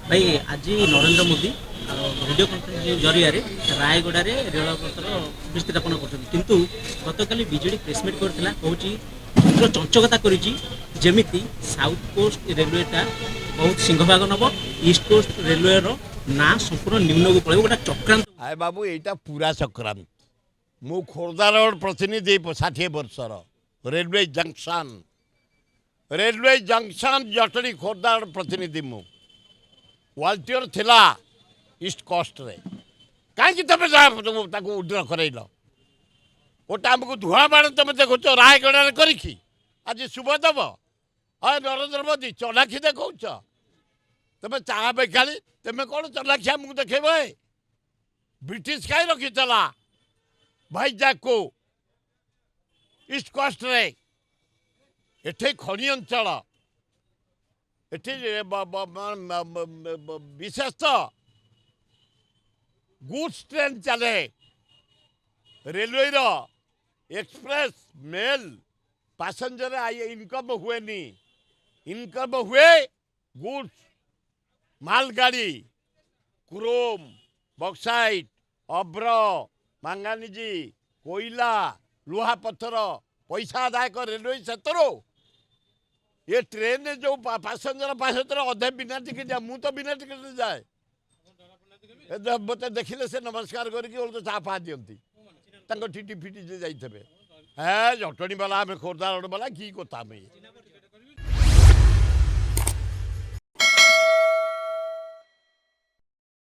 भाई आज Narendra Modi video conference जरिया रायगड़ा रेलपथर विस्थापन कर गतकाली विजेडी प्रेसमिट करता कहूँ चंचकता करमी साउथ कोस्ट रेलवेटा बहुत सिंहभाग नब ईस्ट कोस्ट रेलवे ना संपूर्ण निम्न को पड़े गोटे चक्रांत। आए बाबू यहाँ पूरा संक्रांत मु खोर्धा रोड प्रतिनिधि 60 वर्षर railway junction Jatni Khordha road प्रतिनिधि मु वाल्टियर थिला ईस्ट कोस्ट रे कहीं तुम उड्र करल गोटे आमको धुआ बाण तुम देखुच रायगड़ा करी आज शुभ दब हाँ नरेंद्र मोदी चलाखी देखा तुम चाह बेकाली तुम कौन चलाखी आमको देखेब ब्रिटिश कहीं रखी चला भाईजाग को ईस्ट कोस्ट रे एठे खनि अंचल एठे विशेषतः गुड्स ट्रेन चले रेलवे रो एक्सप्रेस मेल पैसेंजर इनकम हुए इनकम हुए गुड्स मालगाड़ी क्रोम बक्साइट अभ्र मांगानिजी कोयला लुहा पत्थर पैसा आदाय कर रेलवे क्षेत्र ये ट्रेन जो पैसेंजर अधे बिना टिकट जाए मुझे तो बिना टिकट जाए मत देखिले से नमस्कार करके चाह पा दिखती टीटी फिटी जाइए है जटणी वाला आम खोर्धा रोड वाला की कथा